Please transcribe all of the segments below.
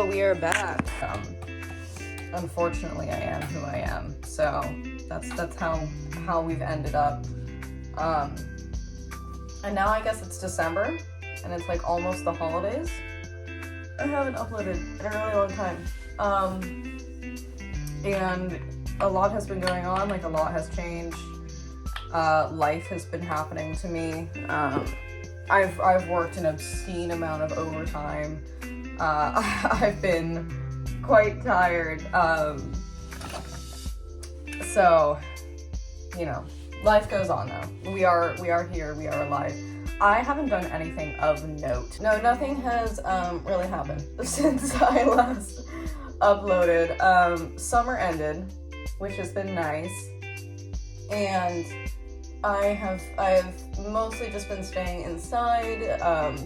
we are back. Unfortunately, I am who I am. So that's how we've ended up. And now I guess it's December, and it's like almost the holidays. I haven't uploaded in a really long time. And a lot has been going on, like a lot has changed. Life has been happening to me. I've worked an obscene amount of overtime. I've been quite tired. So, you know, life goes on though. We are here, we are alive. I haven't done anything of note. No, nothing has really happened since I last uploaded. Summer ended, which has been nice. And I've mostly just been staying inside,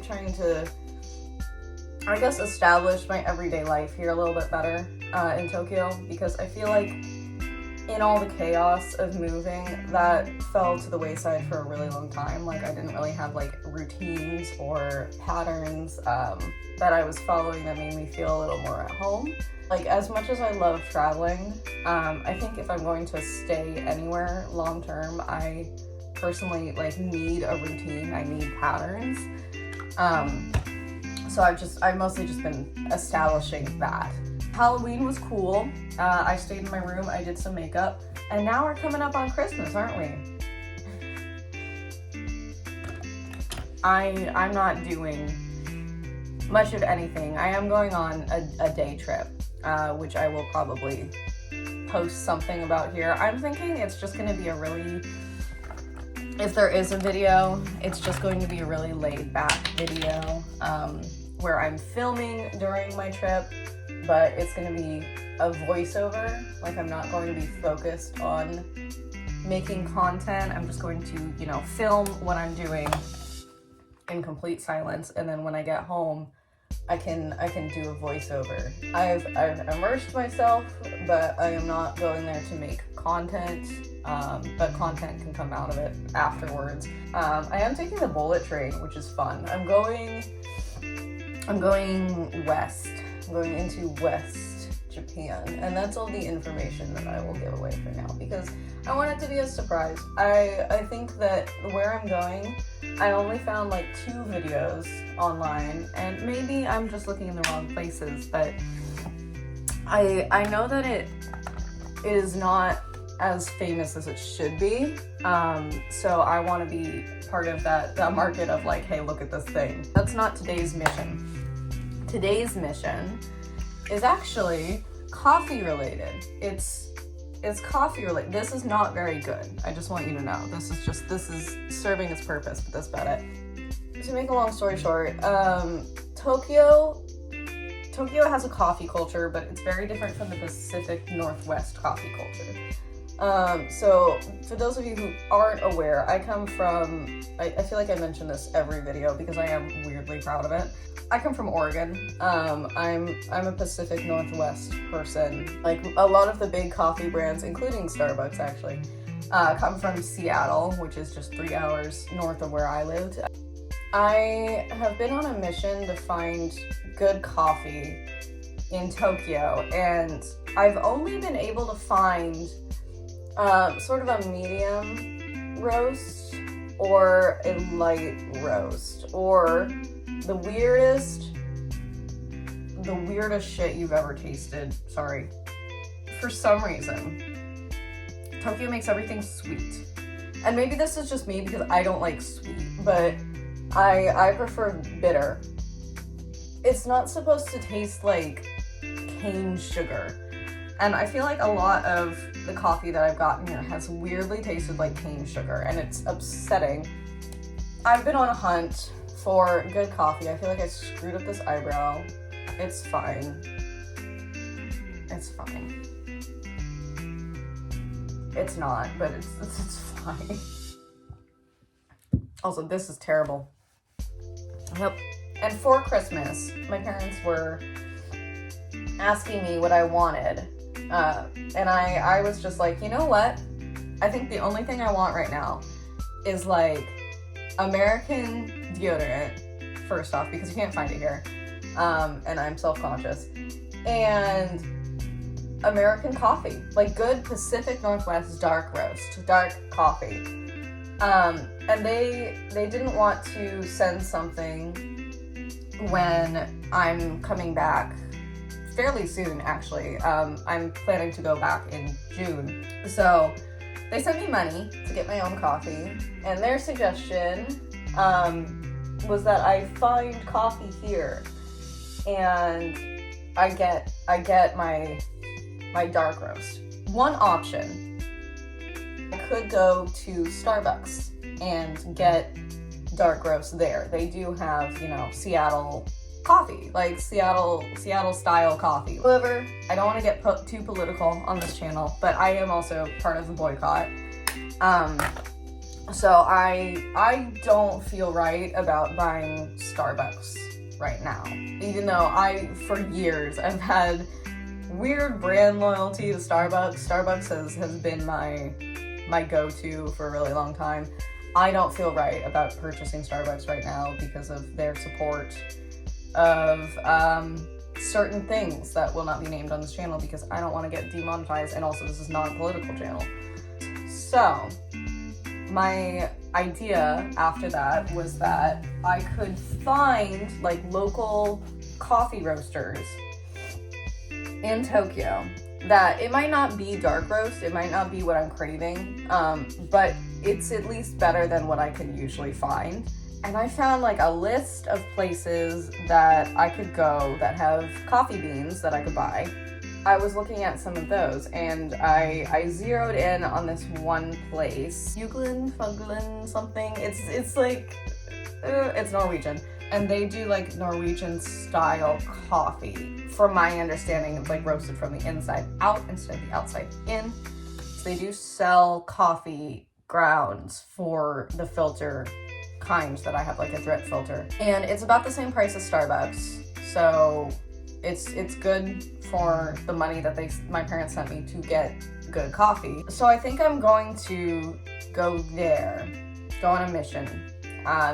trying to, I guess, establish my everyday life here a little bit better in Tokyo, because I feel like in all the chaos of moving, that fell to the wayside for a really long time. Like, I didn't really have like routines or patterns that I was following that made me feel a little more at home. Like, as much as I love traveling, I think if I'm going to stay anywhere long term, I personally like need a routine. I need patterns. So I've mostly just been establishing that. Halloween was cool. I stayed in my room, I did some makeup, and now we're coming up on Christmas, aren't we? I'm not doing much of anything. I am going on a day trip, which I will probably post something about here. I'm thinking it's just gonna be if there is a video, it's just going to be a really laid back video where I'm filming during my trip, but it's going to be a voiceover. Like, I'm not going to be focused on making content. I'm just going to, you know, film what I'm doing in complete silence, and then when I get home, I can do a voiceover. I've immersed myself, but I am not going there to make content, but content can come out of it afterwards. I am taking the bullet train, which is fun. I'm going west. I'm going into West Japan, and that's all the information that I will give away for now, because I want it to be a surprise. I think that where I'm going, I only found like 2 videos online, and maybe I'm just looking in the wrong places, but I know that it is not as famous as it should be, so I want to be part of that market of like, hey, look at this thing. That's not today's mission. Today's mission is actually coffee related. It's coffee related. This is not very good. I just want you to know. This is serving its purpose, but that's about it. To make a long story short, Tokyo has a coffee culture, but it's very different from the Pacific Northwest coffee culture. So for those of you who aren't aware, I come from, I feel like I mention this every video because I am weirdly proud of it. I come from Oregon. I'm a Pacific Northwest person. Like, a lot of the big coffee brands, including Starbucks actually, come from Seattle, which is just 3 hours north of where I lived. I have been on a mission to find good coffee in Tokyo, and I've only been able to find sort of a medium roast or a light roast, or the weirdest shit you've ever tasted. Sorry. For some reason, Tokyo makes everything sweet. And maybe this is just me because I don't like sweet, but I prefer bitter. It's not supposed to taste like cane sugar. And I feel like a lot of the coffee that I've gotten here has weirdly tasted like cane sugar, and it's upsetting. I've been on a hunt for good coffee. I feel like I screwed up this eyebrow. It's fine. It's fine. It's not, but it's fine. Also, this is terrible. Yep. And for Christmas, my parents were asking me what I wanted. And I was just like, you know what? I think the only thing I want right now is like American deodorant, first off, because you can't find it here. and I'm self-conscious. And American coffee, like good Pacific Northwest dark roast, dark coffee. And they didn't want to send something when I'm coming back fairly soon, actually. I'm planning to go back in June. So they sent me money to get my own coffee, and their suggestion was that I find coffee here, and I get my dark roast. One option, I could go to Starbucks and get dark roast there. They do have, you know, Seattle coffee, like Seattle style coffee. However, I don't want to get too political on this channel, but I am also part of the boycott. So I don't feel right about buying Starbucks right now, even though for years I've had weird brand loyalty to Starbucks. Starbucks has been my go-to for a really long time. I don't feel right about purchasing Starbucks right now because of their support of certain things that will not be named on this channel, because I don't want to get demonetized, and also this is not a political channel. So my idea after that was that I could find like local coffee roasters in Tokyo that it might not be dark roast, it might not be what I'm craving, but it's at least better than what I can usually find. And I found like a list of places that I could go that have coffee beans that I could buy. I was looking at some of those, and I zeroed in on this one place, Fuglen something. It's like it's Norwegian, and they do like Norwegian style coffee. From my understanding, it's like roasted from the inside out instead of the outside in. So they do sell coffee grounds for the filter kind that I have, like a drip filter, and it's about the same price as Starbucks. So it's good for the money that my parents sent me to get good coffee. So I think I'm going to go there, go on a mission,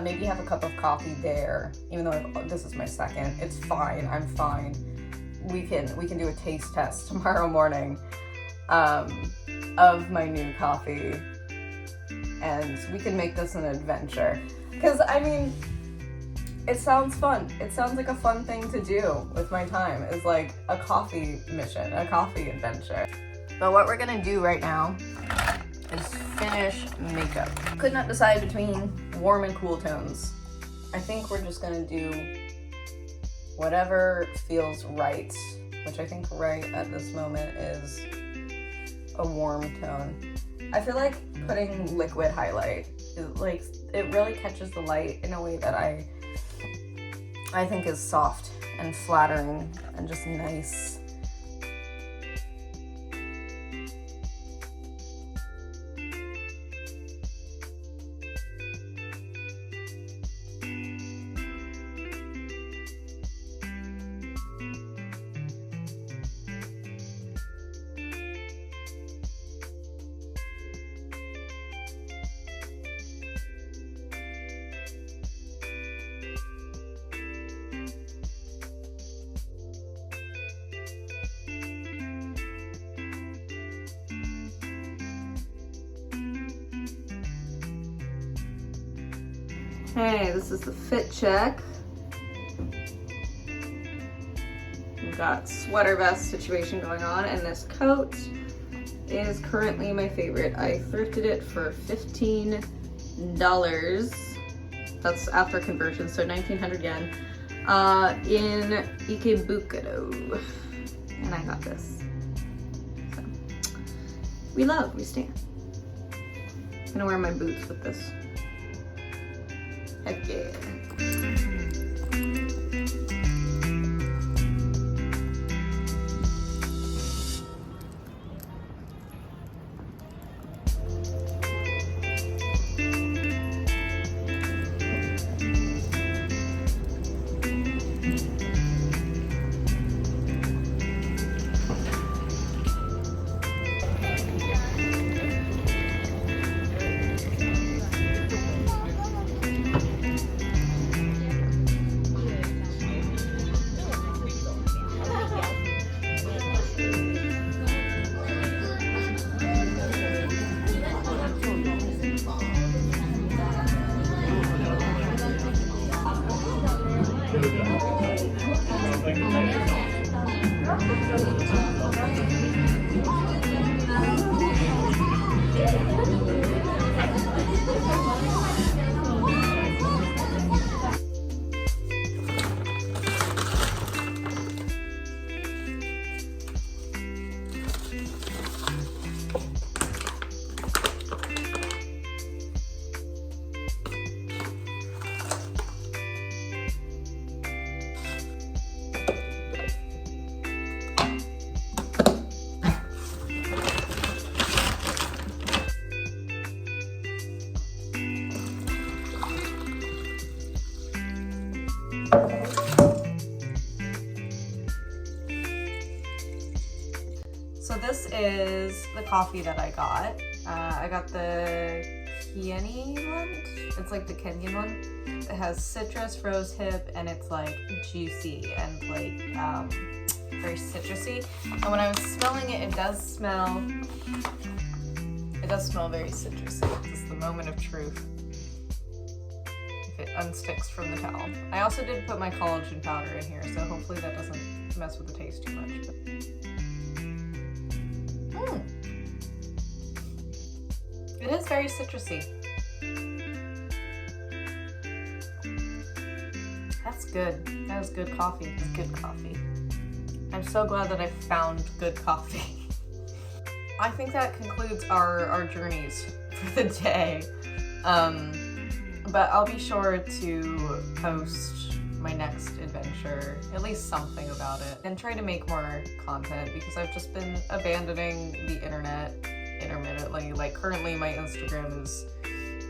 maybe have a cup of coffee there, even though this is my second. It's fine, I'm fine. We can do a taste test tomorrow morning of my new coffee, and we can make this an adventure. Because, I mean, it sounds fun. It sounds like a fun thing to do with my time, is like a coffee mission, a coffee adventure. But what we're gonna do right now is finish makeup. Could not decide between warm and cool tones. I think we're just gonna do whatever feels right, which I think right at this moment is a warm tone. I feel like putting liquid highlight is like, it really catches the light in a way that I think is soft and flattering and just nice. Okay, this is the fit check. We've got sweater vest situation going on, and this coat is currently my favorite. I thrifted it for $15. That's after conversion, so 1,900 yen. In Ikebukuro. And I got this. So, we stand. I'm gonna wear my boots with this. Heck yeah. So this is the coffee that I got. I got the Kenyan one. It's like the Kenyan one. It has citrus, rose hip, and it's like juicy and like very citrusy. And when I was smelling it, it does smell very citrusy. This is the moment of truth. If it unsticks from the towel. I also did put my collagen powder in here, so hopefully that doesn't mess with the taste too much. It is very citrusy. That's good. That is good coffee. It's good coffee. I'm so glad that I found good coffee. I think that concludes our journeys for the day. But I'll be sure to post my next adventure, at least something about it, and try to make more content because I've just been abandoning the internet intermittently. Like currently my Instagram is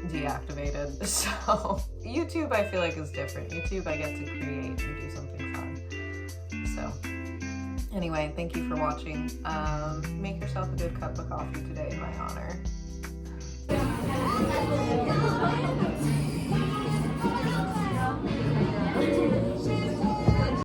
deactivated, so YouTube I feel like is different. YouTube I get to create and do something fun. So anyway, thank you for watching. Make yourself a good cup of coffee today in my honor.